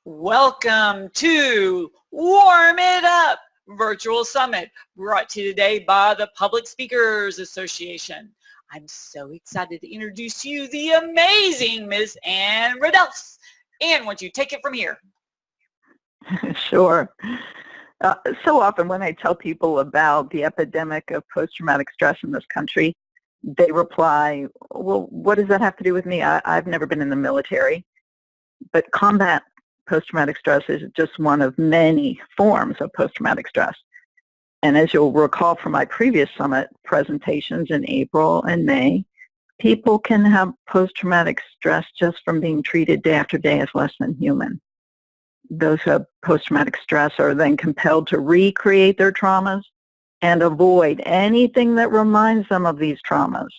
Welcome to Warm It Up Virtual Summit, brought to you today by the Public Speakers Association. I'm so excited to introduce you the amazing Miss Ann Rudolphs. Ann, why don't you take it from here? Sure. So often when I tell people about the epidemic of post-traumatic stress in this country, they reply, well, what does that have to do with me? I've never been in the military. But combat post-traumatic stress is just one of many forms of post-traumatic stress. And as you'll recall from my previous summit presentations in April and May, people can have post-traumatic stress just from being treated day after day as less than human. Those who have post-traumatic stress are then compelled to recreate their traumas and avoid anything that reminds them of these traumas.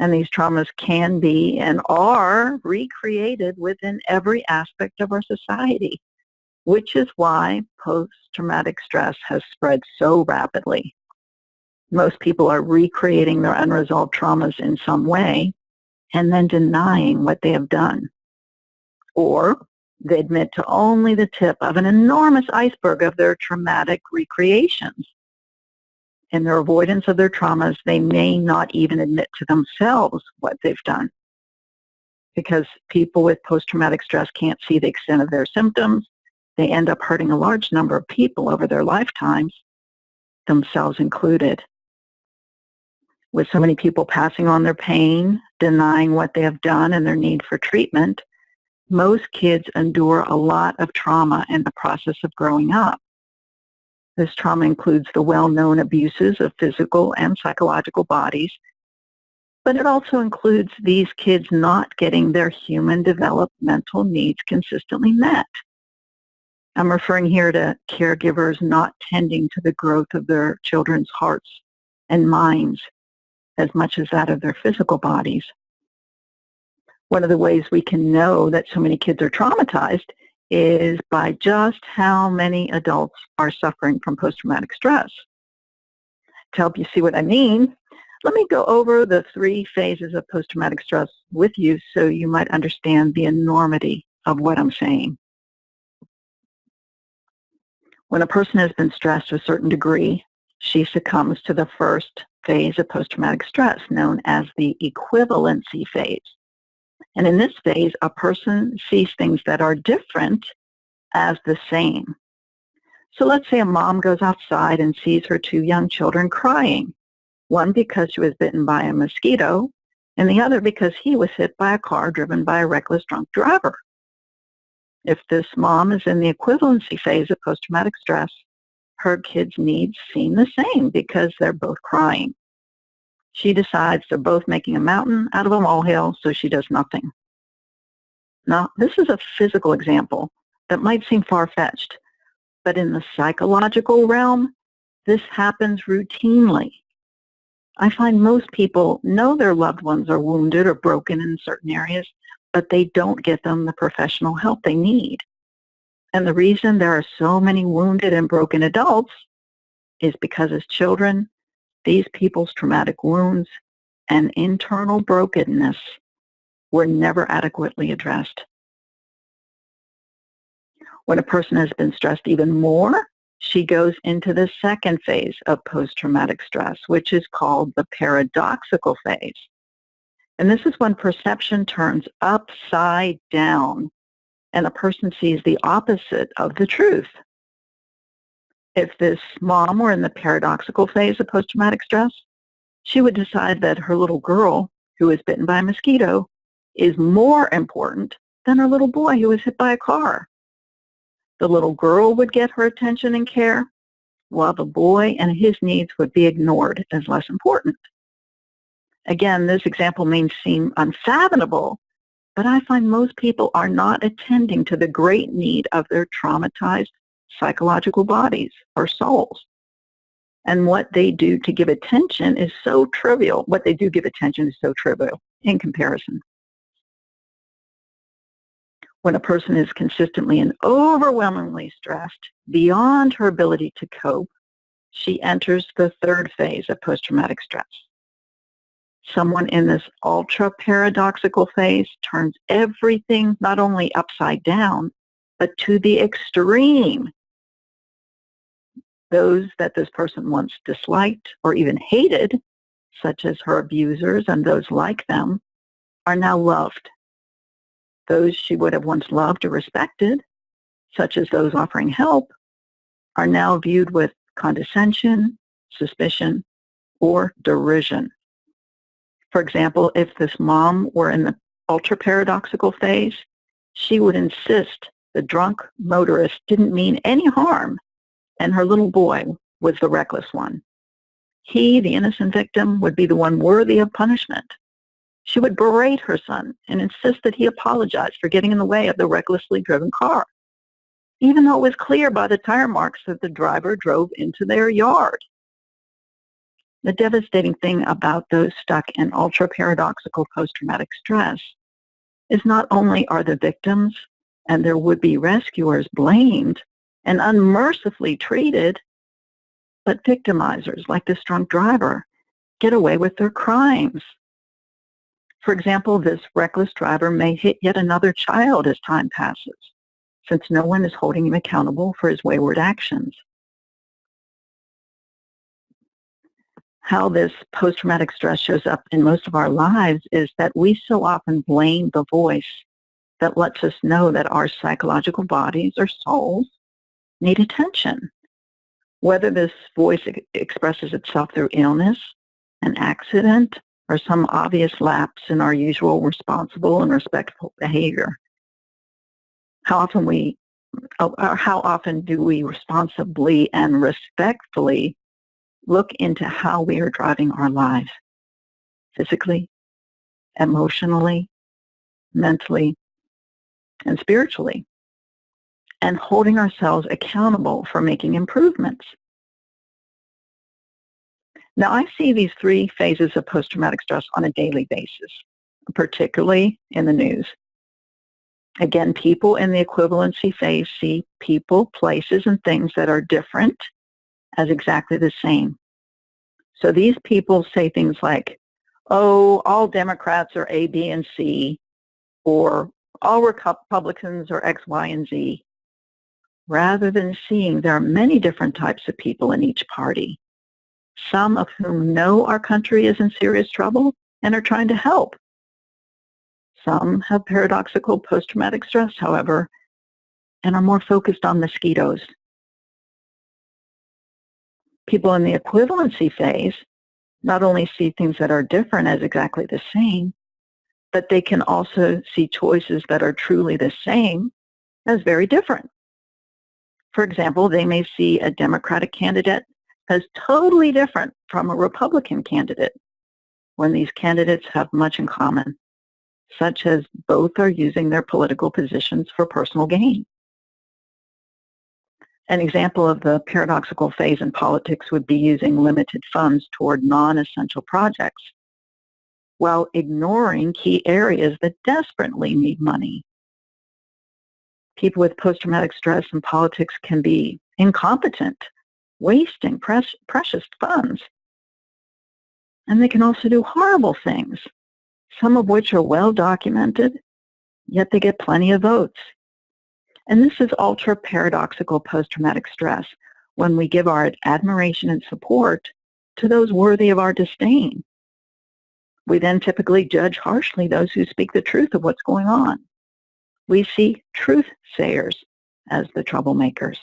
And these traumas can be and are recreated within every aspect of our society, which is why post-traumatic stress has spread so rapidly. Most people are recreating their unresolved traumas in some way and then denying what they have done. Or they admit to only the tip of an enormous iceberg of their traumatic recreations. In their avoidance of their traumas, they may not even admit to themselves what they've done. Because people with post-traumatic stress can't see the extent of their symptoms, they end up hurting a large number of people over their lifetimes, themselves included. With so many people passing on their pain, denying what they have done and their need for treatment, most kids endure a lot of trauma in the process of growing up. This trauma includes the well-known abuses of physical and psychological bodies, but it also includes these kids not getting their human developmental needs consistently met. I'm referring here to caregivers not tending to the growth of their children's hearts and minds as much as that of their physical bodies. One of the ways we can know that so many kids are traumatized is by just how many adults are suffering from post-traumatic stress. To help you see what I mean, let me go over the 3 phases of post-traumatic stress with you so you might understand the enormity of what I'm saying. When a person has been stressed to a certain degree, she succumbs to the first phase of post-traumatic stress, known as the equivalency phase. And in this phase, a person sees things that are different as the same. So let's say a mom goes outside and sees her 2 young children crying, one because she was bitten by a mosquito, and the other because he was hit by a car driven by a reckless drunk driver. If this mom is in the equivalency phase of post-traumatic stress, her kids' needs seem the same because they're both crying. She decides they're both making a mountain out of a molehill, so she does nothing. Now, this is a physical example that might seem far-fetched, but in the psychological realm, this happens routinely. I find most people know their loved ones are wounded or broken in certain areas, but they don't get them the professional help they need. And the reason there are so many wounded and broken adults is because as children, these people's traumatic wounds and internal brokenness were never adequately addressed. When a person has been stressed even more, she goes into the second phase of post-traumatic stress, which is called the paradoxical phase. And this is when perception turns upside down and a person sees the opposite of the truth. If this mom were in the paradoxical phase of post-traumatic stress, she would decide that her little girl who was bitten by a mosquito is more important than her little boy who was hit by a car. The little girl would get her attention and care, while the boy and his needs would be ignored as less important. Again, this example may seem unfathomable, but I find most people are not attending to the great need of their traumatized psychological bodies or souls. And what they do to give attention is so trivial. What they do give attention is so trivial in comparison. When a person is consistently and overwhelmingly stressed beyond her ability to cope, she enters the third phase of post-traumatic stress. Someone in this ultra-paradoxical phase turns everything not only upside down, but to the extreme. Those that this person once disliked or even hated, such as her abusers and those like them, are now loved. Those she would have once loved or respected, such as those offering help, are now viewed with condescension, suspicion, or derision. For example, if this mom were in the ultra-paradoxical phase, she would insist the drunk motorist didn't mean any harm and her little boy was the reckless one. He, the innocent victim, would be the one worthy of punishment. She would berate her son and insist that he apologize for getting in the way of the recklessly driven car, even though it was clear by the tire marks that the driver drove into their yard. The devastating thing about those stuck in ultra-paradoxical post-traumatic stress is not only are the victims and their would-be rescuers blamed and unmercifully treated, but victimizers like this drunk driver get away with their crimes. For example, this reckless driver may hit yet another child as time passes, since no one is holding him accountable for his wayward actions. How this post-traumatic stress shows up in most of our lives is that we so often blame the voice that lets us know that our psychological bodies or souls need attention. Whether this voice expresses itself through illness, an accident, or some obvious lapse in our usual responsible and respectful behavior. How often do we responsibly and respectfully look into how we are driving our lives, physically, emotionally, mentally, and spiritually, and holding ourselves accountable for making improvements? Now, I see these three phases of post-traumatic stress on a daily basis, particularly in the news. Again, people in the equivalency phase see people, places, and things that are different as exactly the same. So these people say things like, oh, all Democrats are A, B, and C, or all Republicans are X, Y, and Z, rather than seeing there are many different types of people in each party, some of whom know our country is in serious trouble and are trying to help. Some have paradoxical post-traumatic stress, however, and are more focused on mosquitoes. People in the equivalency phase not only see things that are different as exactly the same, but they can also see choices that are truly the same as very different. For example, they may see a Democratic candidate as totally different from a Republican candidate when these candidates have much in common, such as both are using their political positions for personal gain. An example of the paradoxical phase in politics would be using limited funds toward non-essential projects while ignoring key areas that desperately need money. People with post-traumatic stress in politics can be incompetent, wasting precious funds. And they can also do horrible things, some of which are well documented, yet they get plenty of votes. And this is ultra-paradoxical post-traumatic stress, when we give our admiration and support to those worthy of our disdain. We then typically judge harshly those who speak the truth of what's going on. We see truth-sayers as the troublemakers.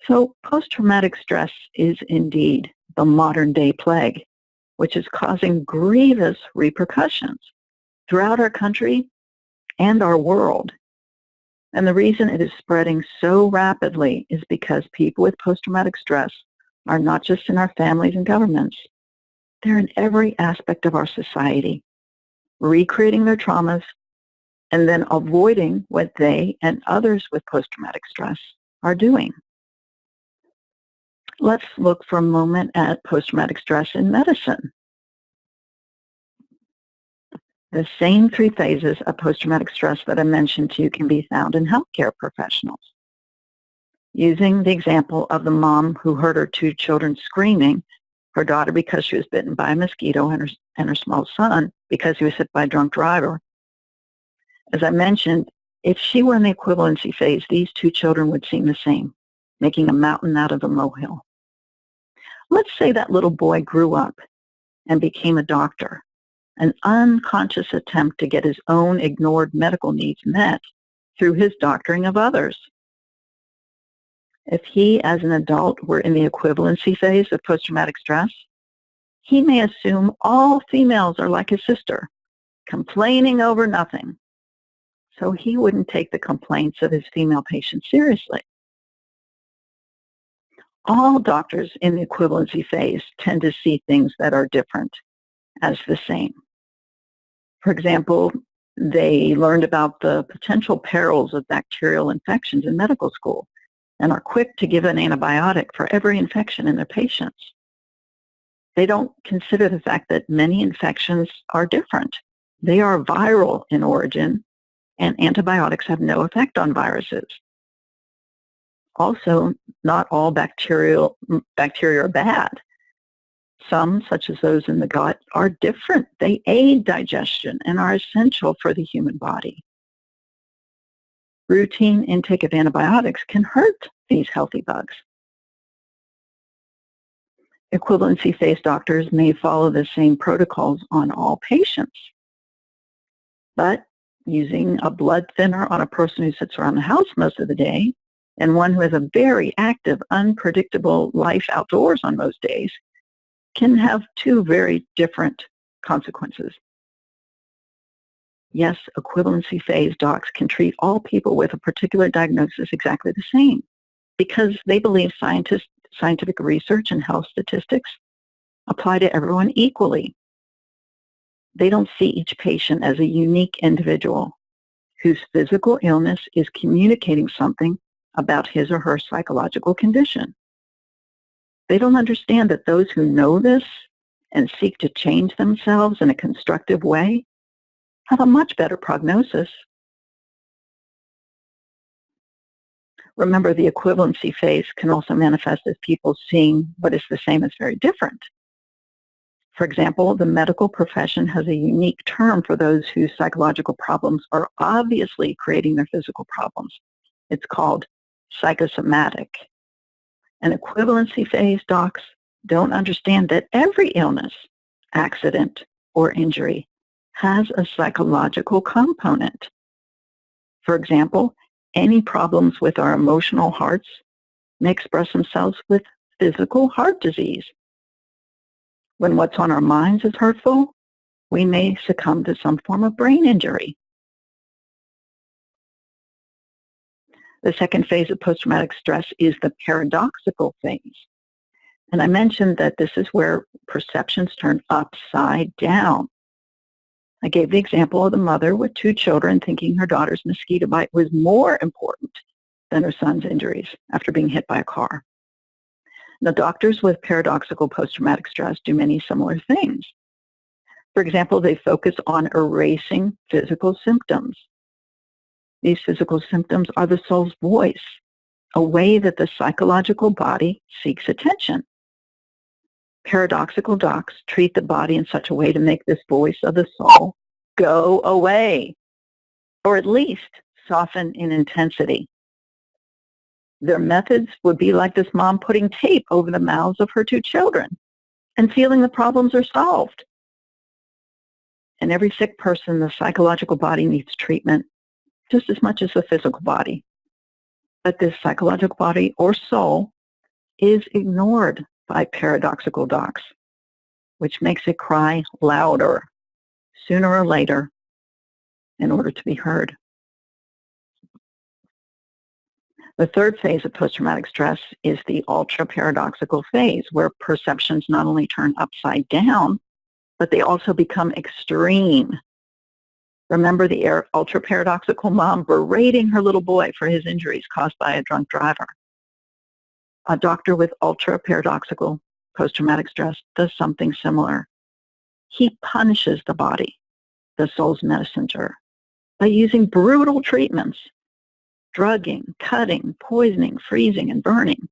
So post-traumatic stress is indeed the modern-day plague, which is causing grievous repercussions throughout our country and our world. And the reason it is spreading so rapidly is because people with post-traumatic stress are not just in our families and governments. They're in every aspect of our society, recreating their traumas and then avoiding what they and others with post-traumatic stress are doing. Let's look for a moment at post-traumatic stress in medicine. The same three phases of post-traumatic stress that I mentioned to you can be found in healthcare professionals. Using the example of the mom who heard her two children screaming, her daughter because she was bitten by a mosquito and her small son because he was hit by a drunk driver. As I mentioned, If she were in the equivalency phase, these two children would seem the same, making a mountain out of a molehill. Let's say that little boy grew up and became a doctor, an unconscious attempt to get his own ignored medical needs met through his doctoring of others. If he, as an adult, were in the equivalency phase of post-traumatic stress, he may assume all females are like his sister, complaining over nothing. So he wouldn't take the complaints of his female patients seriously. All doctors in the equivalency phase tend to see things that are different as the same. For example, they learned about the potential perils of bacterial infections in medical school and are quick to give an antibiotic for every infection in their patients. They don't consider the fact that many infections are different. They are viral in origin, and antibiotics have no effect on viruses. Also, not all bacteria are bad. Some, such as those in the gut, are different. They aid digestion and are essential for the human body. Routine intake of antibiotics can hurt these healthy bugs. Equivalency phase doctors may follow the same protocols on all patients, but using a blood thinner on a person who sits around the house most of the day and one who has a very active, unpredictable life outdoors on most days can have two very different consequences. Yes, equivalency phase docs can treat all people with a particular diagnosis exactly the same because they believe scientific research and health statistics apply to everyone equally. They don't see each patient as a unique individual whose physical illness is communicating something about his or her psychological condition. They don't understand that those who know this and seek to change themselves in a constructive way have a much better prognosis. Remember, the equivalency phase can also manifest as people seeing what is the same as very different. For example, the medical profession has a unique term for those whose psychological problems are obviously creating their physical problems. It's called psychosomatic. And equivalency phase docs don't understand that every illness, accident, or injury has a psychological component. For example, any problems with our emotional hearts may express themselves with physical heart disease. When what's on our minds is hurtful, we may succumb to some form of brain injury. The second phase of post-traumatic stress is the paradoxical phase. And I mentioned that this is where perceptions turn upside down. I gave the example of the mother with two children thinking her daughter's mosquito bite was more important than her son's injuries after being hit by a car. Now, doctors with paradoxical post-traumatic stress do many similar things. For example, they focus on erasing physical symptoms. These physical symptoms are the soul's voice, a way that the psychological body seeks attention. Paradoxical docs treat the body in such a way to make this voice of the soul go away, or at least soften in intensity. Their methods would be like this mom putting tape over the mouths of her two children and feeling the problems are solved. In every sick person, the psychological body needs treatment just as much as the physical body. But this psychological body or soul is ignored by paradoxical docs, which makes it cry louder sooner or later in order to be heard. The third phase of post-traumatic stress is the ultra-paradoxical phase, where perceptions not only turn upside down, but they also become extreme. Remember the ultra-paradoxical mom berating her little boy for his injuries caused by a drunk driver. A doctor with ultra-paradoxical post-traumatic stress does something similar. He punishes the body, the soul's messenger, by using brutal treatments: drugging, cutting, poisoning, freezing, and burning.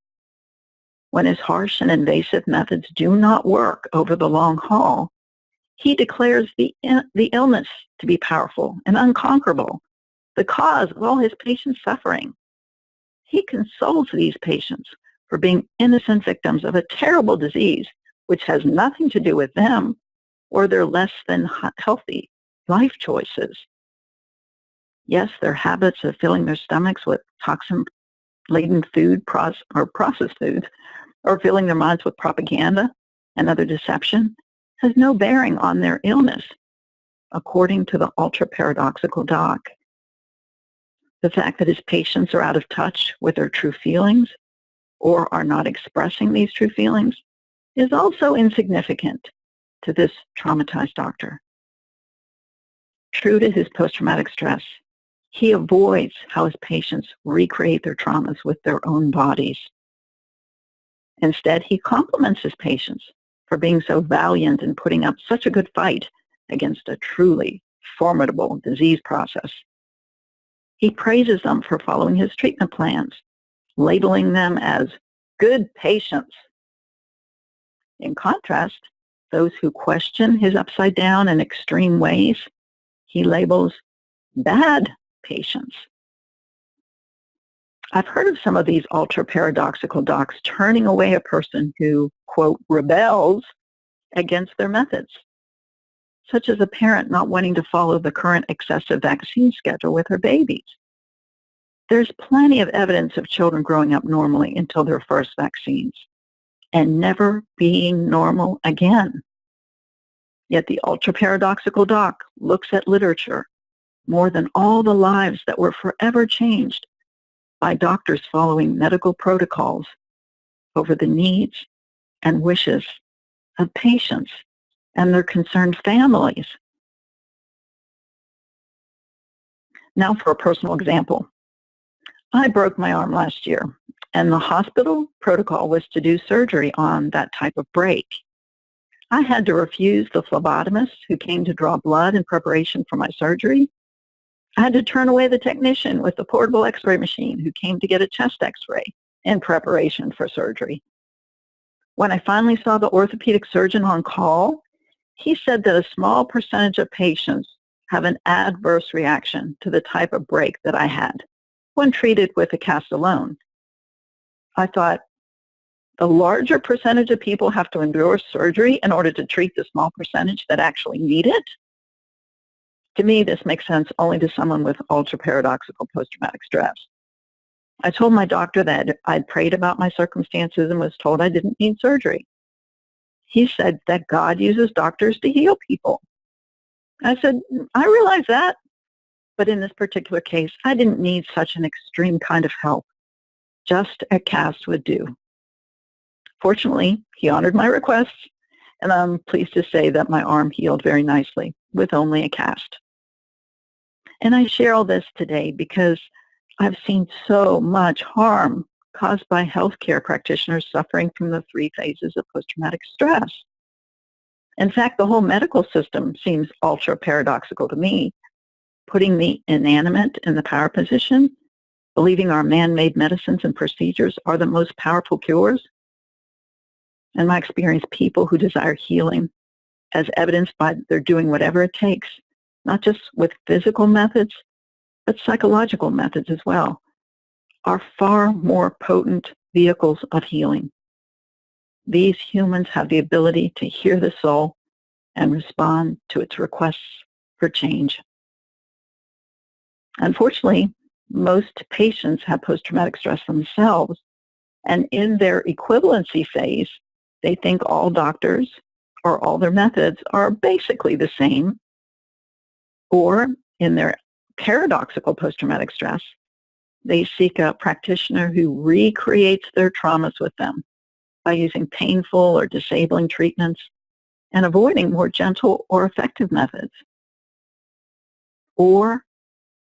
When his harsh and invasive methods do not work over the long haul, he declares the illness to be powerful and unconquerable the cause of all his patients' suffering. He consoles these patients for being innocent victims of a terrible disease which has nothing to do with them or their less than healthy life choices. Yes, their habits of filling their stomachs with toxin-laden food or processed foods, or filling their minds with propaganda and other deception, has no bearing on their illness, according to the ultra-paradoxical doc. The fact that his patients are out of touch with their true feelings or are not expressing these true feelings is also insignificant to this traumatized doctor. True to his post-traumatic stress, he avoids how his patients recreate their traumas with their own bodies. Instead, he compliments his patients for being so valiant and putting up such a good fight against a truly formidable disease process. He praises them for following his treatment plans, labeling them as good patients. In contrast, those who question his upside down and extreme ways, he labels bad patients. I've heard of some of these ultra-paradoxical docs turning away a person who, quote, rebels against their methods, such as a parent not wanting to follow the current excessive vaccine schedule with her babies. There's plenty of evidence of children growing up normally until their first vaccines and never being normal again. Yet the ultra-paradoxical doc looks at literature more than all the lives that were forever changed by doctors following medical protocols over the needs and wishes of patients and their concerned families. Now for a personal example. I broke my arm last year, and the hospital protocol was to do surgery on that type of break. I had to refuse the phlebotomist who came to draw blood in preparation for my surgery. I had to turn away the technician with the portable x-ray machine who came to get a chest x-ray in preparation for surgery. When I finally saw the orthopedic surgeon on call, he said that a small percentage of patients have an adverse reaction to the type of break that I had when treated with a cast alone. I thought, the larger percentage of people have to endure surgery in order to treat the small percentage that actually need it? To me, this makes sense only to someone with ultra-paradoxical post-traumatic stress. I told my doctor that I'd prayed about my circumstances and was told I didn't need surgery. He said that God uses doctors to heal people. I said, I realize that, but in this particular case, I didn't need such an extreme kind of help. Just a cast would do. Fortunately, he honored my requests, and I'm pleased to say that my arm healed very nicely with only a cast. And I share all this today because I've seen so much harm caused by healthcare practitioners suffering from the 3 phases of post-traumatic stress. In fact, the whole medical system seems ultra-paradoxical to me, putting the inanimate in the power position, believing our man-made medicines and procedures are the most powerful cures. In my experience, people who desire healing, as evidenced by their doing whatever it takes, not just with physical methods, but psychological methods as well, are far more potent vehicles of healing. These humans have the ability to hear the soul and respond to its requests for change. Unfortunately, most patients have post-traumatic stress themselves, and in their equivalency phase, they think all doctors or all their methods are basically the same, or in their paradoxical post-traumatic stress, they seek a practitioner who recreates their traumas with them by using painful or disabling treatments and avoiding more gentle or effective methods. Or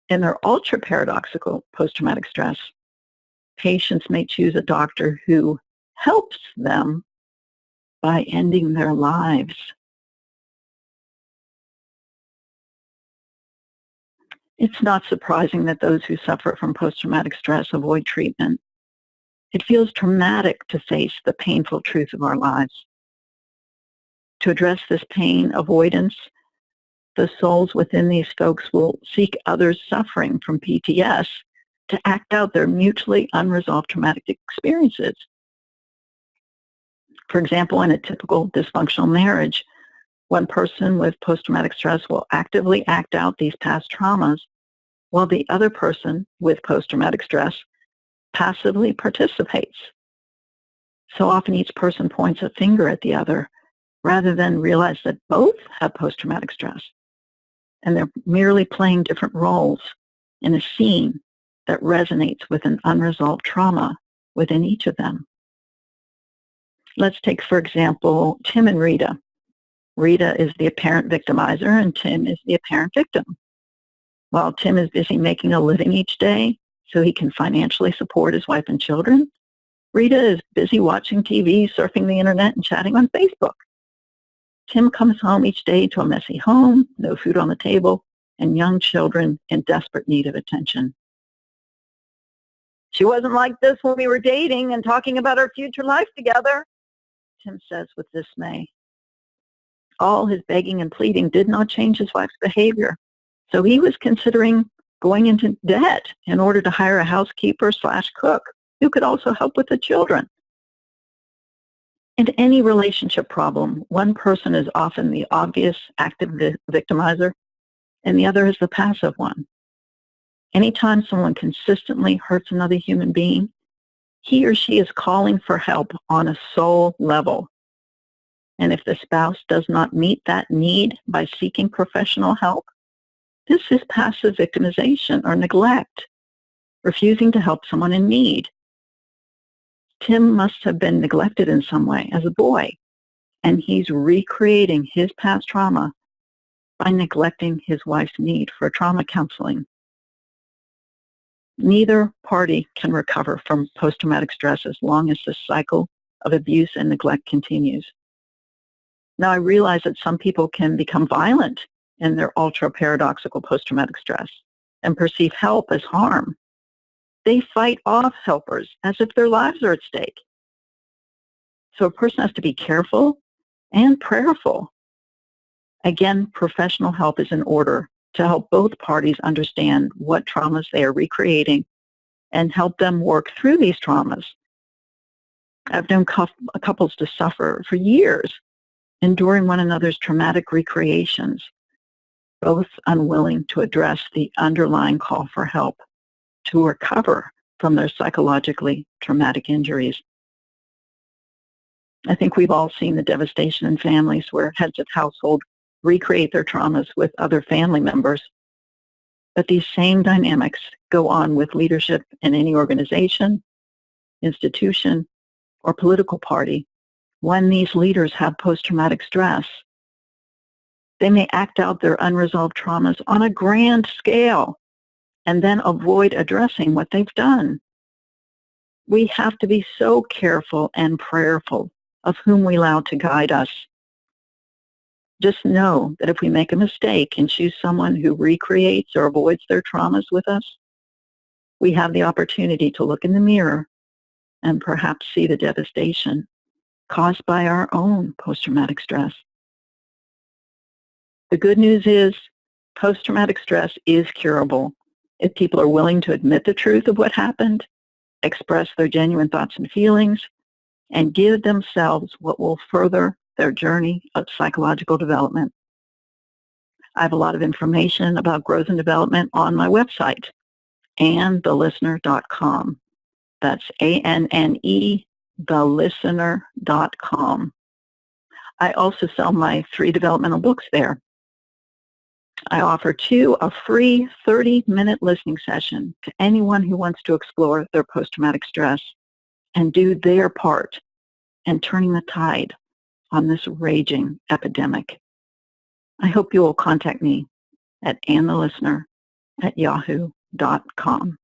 in their ultra-paradoxical post-traumatic stress, patients may choose a doctor who helps them by ending their lives. It's not surprising that those who suffer from post-traumatic stress avoid treatment. It feels traumatic to face the painful truth of our lives. To address this pain avoidance, the souls within these folks will seek others suffering from PTS to act out their mutually unresolved traumatic experiences. For example, in a typical dysfunctional marriage, one person with post-traumatic stress will actively act out these past traumas, while the other person with post-traumatic stress passively participates. So often each person points a finger at the other rather than realize that both have post-traumatic stress. And they're merely playing different roles in a scene that resonates with an unresolved trauma within each of them. Let's take, for example, Tim and Rita. Rita is the apparent victimizer and Tim is the apparent victim. While Tim is busy making a living each day so he can financially support his wife and children, Rita is busy watching TV, surfing the internet, and chatting on Facebook. Tim comes home each day to a messy home, no food on the table, and young children in desperate need of attention. "She wasn't like this when we were dating and talking about our future life together," Tim says with dismay. All his begging and pleading did not change his wife's behavior, so he was considering going into debt in order to hire a housekeeper/cook who could also help with the children. In any relationship problem, one person is often the obvious active victimizer, and the other is the passive one. Anytime someone consistently hurts another human being, he or she is calling for help on a soul level. And if the spouse does not meet that need by seeking professional help, this is passive victimization or neglect, refusing to help someone in need. Tim must have been neglected in some way as a boy, and he's recreating his past trauma by neglecting his wife's need for trauma counseling. Neither party can recover from post-traumatic stress as long as the cycle of abuse and neglect continues. Now, I realize that some people can become violent in their ultra-paradoxical post-traumatic stress and perceive help as harm. They fight off helpers as if their lives are at stake. So a person has to be careful and prayerful. Again, professional help is in order to help both parties understand what traumas they are recreating and help them work through these traumas. I've known couples to suffer for years, enduring one another's traumatic recreations, both unwilling to address the underlying call for help to recover from their psychologically traumatic injuries. I think we've all seen the devastation in families where heads of household recreate their traumas with other family members. But these same dynamics go on with leadership in any organization, institution, or political party when these leaders have post-traumatic stress. They may act out their unresolved traumas on a grand scale and then avoid addressing what they've done. We have to be so careful and prayerful of whom we allow to guide us. Just know that if we make a mistake and choose someone who recreates or avoids their traumas with us, we have the opportunity to look in the mirror and perhaps see the devastation caused by our own post-traumatic stress. The good news is post-traumatic stress is curable if people are willing to admit the truth of what happened, express their genuine thoughts and feelings, and give themselves what will further their journey of psychological development. I have a lot of information about growth and development on my website, AnneTheListener.com. That's ANNE, thelistener.com. I also sell my 3 developmental books there. I offer a free 30-minute listening session to anyone who wants to explore their post-traumatic stress and do their part in turning the tide on this raging epidemic. I hope you will contact me at AnneTheListener@yahoo.com.